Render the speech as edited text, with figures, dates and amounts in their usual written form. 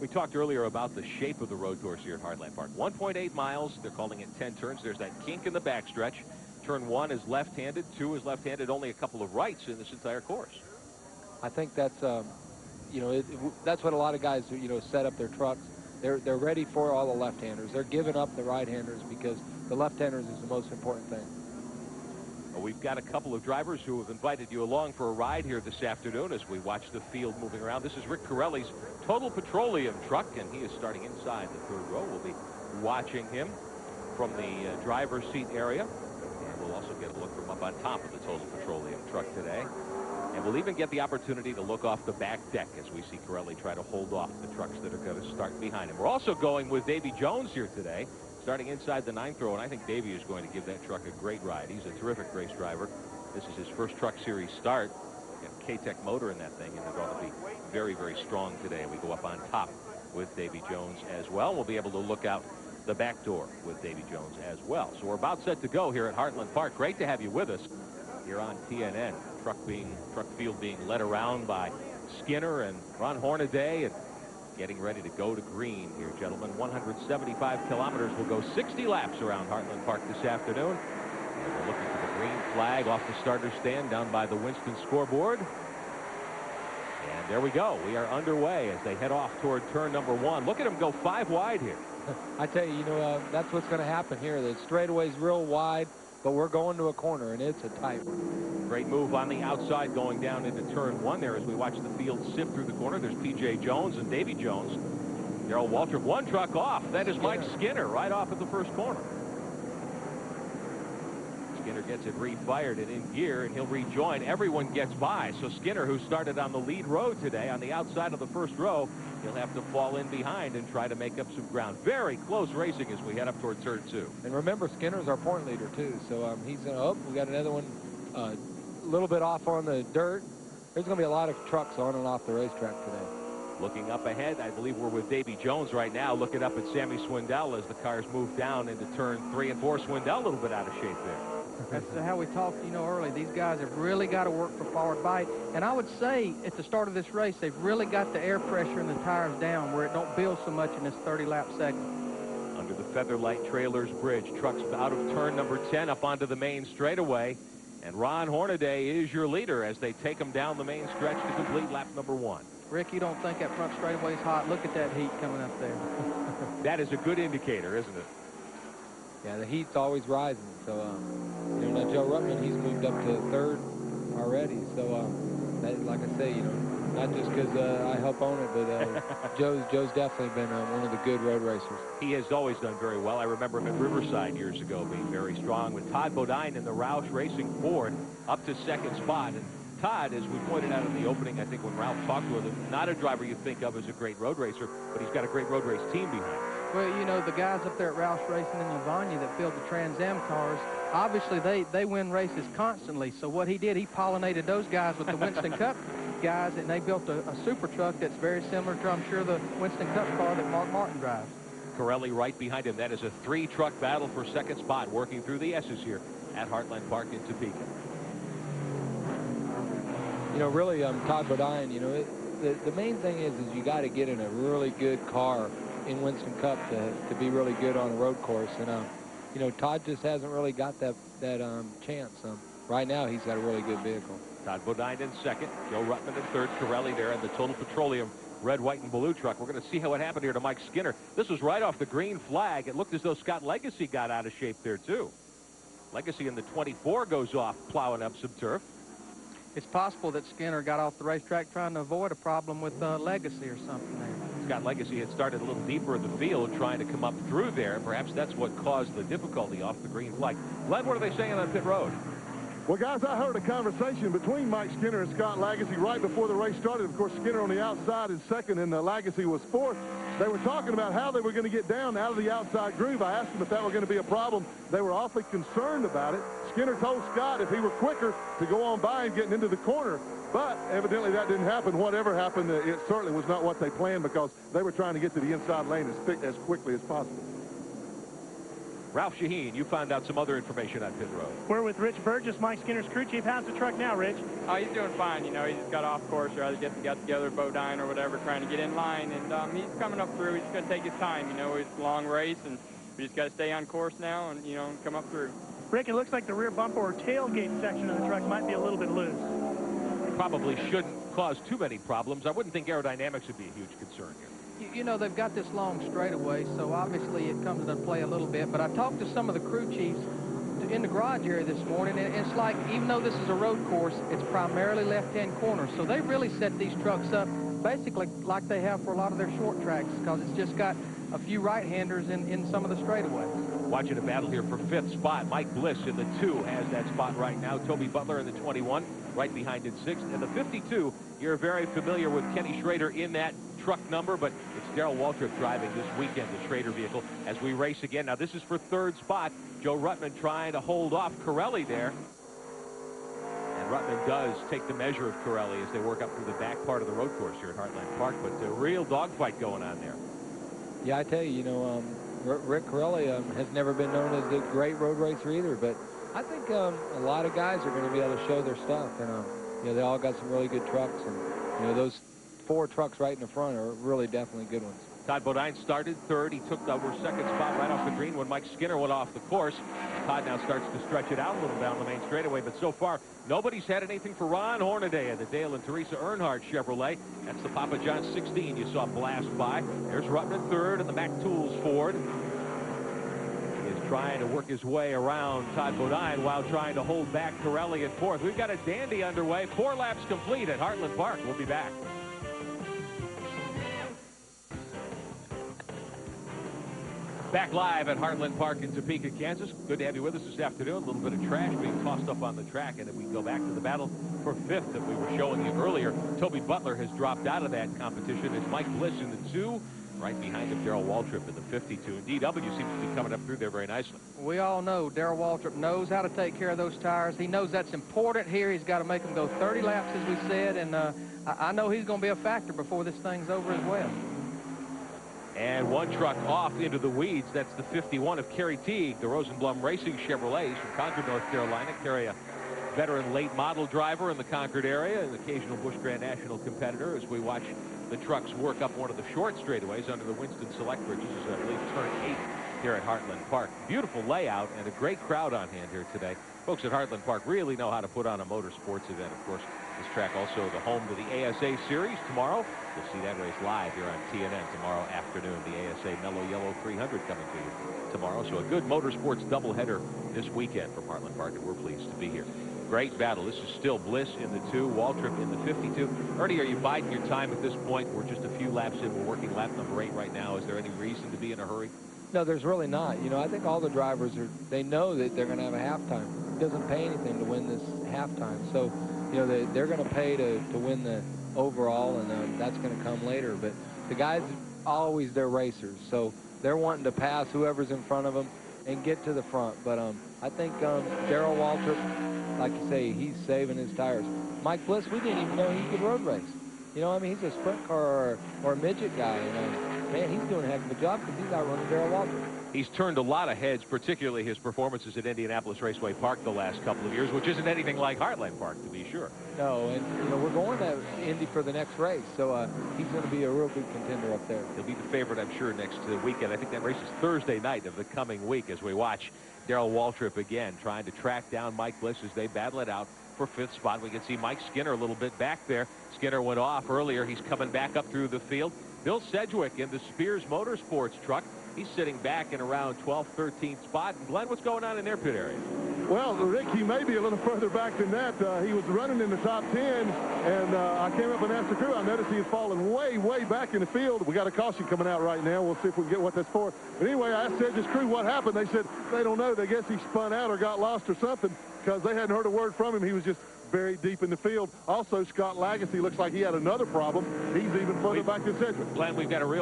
We talked earlier about the shape of the road course here at Heartland Park. 1.8 miles. They're calling it 10 turns. There's that kink in the backstretch. Turn 1 is left-handed. 2 is left-handed. Only a couple of rights in this entire course. I think that's, that's what a lot of guys, set up their trucks. They're ready for all the left-handers. They're giving up the right-handers because the left-handers is the most important thing. Well, we've got a couple of drivers who have invited you along for a ride here this afternoon as we watch the field moving around. This is Rick Corelli's Total Petroleum truck, and he is starting inside the third row. We'll be watching him from the driver's seat area. And we'll also get a look from up on top of the Total Petroleum truck today. And we'll even get the opportunity to look off the back deck as we see Corelli try to hold off the trucks that are going to start behind him. We're also going with Davy Jones here today, starting inside the ninth row, and I think Davy is going to give that truck a great ride. He's a terrific race driver. This is his first Truck Series start. Got a K-Tech motor in that thing, and they're going to be very, very strong today. We go up on top with Davy Jones as well. We'll be able to look out the back door with Davy Jones as well. So we're about set to go here at Heartland Park. Great to have you with us here on TNN. Truck field being led around by Skinner and Ron Hornaday, and getting ready to go to green here, gentlemen. 175 kilometers. Will go 60 laps around Heartland Park this afternoon. And we're looking for the green flag off the starter stand down by the Winston scoreboard. And there we go. We are underway as they head off toward turn number 1. Look at them go 5 wide here. I tell you, that's what's going to happen here. The straightaway's real wide, but we're going to a corner, and it's a tight one. Great move on the outside going down into turn 1 there as we watch the field sift through the corner. There's P.J. Jones and Davy Jones. Darrell Waltrip, one truck off. That is Mike Skinner right off at the first corner. Skinner gets it refired and in gear, and he'll rejoin. Everyone gets by. So Skinner, who started on the lead row today on the outside of the first row, he'll have to fall in behind and try to make up some ground. Very close racing as we head up toward turn 2. And remember, Skinner's our point leader, too. So he's we got another one a little bit off on the dirt. There's going to be a lot of trucks on and off the racetrack today. Looking up ahead, I believe we're with Davy Jones right now, looking up at Sammy Swindell as the cars move down into turn 3 and 4. Swindell a little bit out of shape there. That's how we talked, early. These guys have really got to work for forward bite. And I would say at the start of this race, they've really got the air pressure in the tires down where it don't build so much in this 30-lap segment. Under the Featherlight Trailers Bridge, trucks out of turn number 10 up onto the main straightaway. And Ron Hornaday is your leader as they take him down the main stretch to complete lap number 1. Rick, you don't think that front straightaway is hot? Look at that heat coming up there. That is a good indicator, isn't it? Yeah, the heat's always rising. So, now Joe Ruttman, he's moved up to third already. So, like I say, not just because I help own it, but Joe's definitely been one of the good road racers. He has always done very well. I remember him at Riverside years ago being very strong with Todd Bodine in the Roush Racing Ford up to second spot. And Todd, as we pointed out in the opening, I think when Ralph talked to him, not a driver you think of as a great road racer, but he's got a great road race team behind him. Well, the guys up there at Roush Racing in Lavagna that build the Trans Am cars, obviously they win races constantly. So what he did, he pollinated those guys with the Winston Cup guys, and they built a Supertruck that's very similar to, I'm sure, the Winston Cup car that Mark Martin drives. Corelli right behind him. That is a 3-truck battle for second spot, working through the S's here at Heartland Park in Topeka. Really, Todd Bodine, the main thing is you got to get in a really good car in Winston Cup to be really good on a road course. And, Todd just hasn't really got that chance. Right now, he's got a really good vehicle. Todd Bodine in second, Joe Ruttman in third, Corelli there in the Total Petroleum red, white, and blue truck. We're going to see how it happened here to Mike Skinner. This was right off the green flag. It looked as though Scott Lagasse got out of shape there, too. Lagasse in the 24 goes off, plowing up some turf. It's possible that Skinner got off the racetrack trying to avoid a problem with Lagasse or something there. Scott Lagasse had started a little deeper in the field trying to come up through there. Perhaps that's what caused the difficulty off the green flag. Glenn, what are they saying on pit road? Well, guys, I heard a conversation between Mike Skinner and Scott Lagasse right before the race started. Of course, Skinner on the outside is second, and Lagasse was fourth. They were talking about how they were going to get down out of the outside groove. I asked them if that were going to be a problem. They were awfully concerned about it. Skinner told Scott if he were quicker to go on by and getting into the corner. But evidently that didn't happen. Whatever happened, it certainly was not what they planned because they were trying to get to the inside lane as quickly as possible. Ralph Shaheen, you found out some other information on pit road. We're with Rich Burgess, Mike Skinner's crew chief. How's the truck now, Rich? Oh, he's doing fine. You know, he just got off course or either got together Bodine or whatever, trying to get in line. And he's coming up through. He's going to take his time. You know, it's a long race, and we just got to stay on course now and, you know, come up through. Rick, it looks like the rear bumper or tailgate section of the truck might be a little bit loose. Probably shouldn't cause too many problems. I wouldn't think aerodynamics would be a huge concern here. You know, they've got this long straightaway, so obviously it comes into play a little bit. But I talked to some of the crew chiefs in the garage area this morning, and it's like, even though this is a road course, it's primarily left-hand corner. So they really set these trucks up basically like they have for a lot of their short tracks, because it's just got a few right-handers in some of the straightaways. Watching a battle here for 5th spot. Mike Bliss in the 2 has that spot right now. Toby Butler in the 21, right behind in 6th. And the 52, you're very familiar with Kenny Schrader in that truck number, but it's Darrell Waltrip driving this weekend, the Schrader vehicle, as we race again. Now, this is for 3rd spot. Joe Ruttman trying to hold off Corelli there. And Ruttman does take the measure of Corelli as they work up through the back part of the road course here at Heartland Park. But a real dogfight going on there. Yeah, I tell you, you know, Rick Corelli has never been known as a great road racer either, but I think a lot of guys are going to be able to show their stuff. And, you know, they all got some really good trucks. And, you know, those 4 trucks right in the front are really definitely good ones. Todd Bodine started 3rd. He took the 2nd spot right off the green when Mike Skinner went off the course. Todd now starts to stretch it out a little down the main straightaway, but so far nobody's had anything for Ron Hornaday at the Dale and Teresa Earnhardt Chevrolet. That's the Papa John 16 you saw blast by. There's Ruttman 3rd and the Mack Tools Ford. He is trying to work his way around Todd Bodine while trying to hold back Corelli at 4th. We've got a dandy underway. 4 laps complete at Heartland Park. We'll be back. Back live at Heartland Park in Topeka, Kansas. Good to have you with us this afternoon. A little bit of trash being tossed up on the track, and if we go back to the battle for 5th that we were showing you earlier, Toby Butler has dropped out of that competition. It's Mike Bliss in the 2, right behind him, Darrell Waltrip in the 52. And DW seems to be coming up through there very nicely. We all know Darrell Waltrip knows how to take care of those tires. He knows that's important here. He's got to make them go 30 laps, as we said, and I know he's going to be a factor before this thing's over as well. And 1 truck off into the weeds. That's the 51 of Kerry Teague, the Rosenblum Racing Chevrolet. He's from Concord, North Carolina. Kerry, a veteran late model driver in the Concord area, an occasional Busch Grand National competitor, as we watch the trucks work up one of the short straightaways under the Winston Select Bridge. This is, I believe, turn 8 here at Heartland Park. Beautiful layout and a great crowd on hand here today. Folks at Heartland Park really know how to put on a motorsports event. Of course, this track also the home to the ASA Series tomorrow. You'll see that race live here on TNN tomorrow afternoon. The ASA Mellow Yellow 300 coming to you tomorrow. So a good motorsports doubleheader this weekend from Heartland Park, and we're pleased to be here. Great battle. This is still Bliss in the 2, Waltrip in the 52. Ernie, are you biding your time at this point? We're just a few laps in. We're working lap number 8 right now. Is there any reason to be in a hurry? No, there's really not. You know, I think all the drivers they know that they're going to have a halftime. It doesn't pay anything to win this halftime. So, you know, they're going to pay to win the overall, and that's going to come later. But the guys, always they're racers. So they're wanting to pass whoever's in front of them and get to the front. But I think Darrell Waltrip, like you say, he's saving his tires. Mike Bliss, we didn't even know he could road race. You know, I mean, he's a sprint car or a midget guy. And, man, he's doing a heck of a job because he's outrunning Darrell Waltrip. He's turned a lot of heads, particularly his performances at Indianapolis Raceway Park the last couple of years, which isn't anything like Heartland Park, to be sure. No, and, you know, we're going to Indy for the next race, so he's going to be a real good contender up there. He'll be the favorite, I'm sure, next weekend. I think that race is Thursday night of the coming week as we watch Darrell Waltrip again trying to track down Mike Bliss as they battle it out for 5th spot. We can see Mike Skinner a little bit back there. Skinner went off earlier. He's coming back up through the field. Bill Sedgwick in the Spears Motorsports truck. He's sitting back in around 12th, 13th spot. And Glenn, what's going on in their pit area? Well, Rick, he may be a little further back than that. He was running in the top 10, and I came up and asked the crew. I noticed he was falling way, way back in the field. We got a caution coming out right now. We'll see if we can get what that's for. But anyway, I asked Sedgwick's crew what happened. They said they don't know. They guess he spun out or got lost or something because they hadn't heard a word from him. He was just very deep in the field. Also, Scott Lagasse looks like he had another problem. He's even further back than Sedgwick. Glenn, we've got a real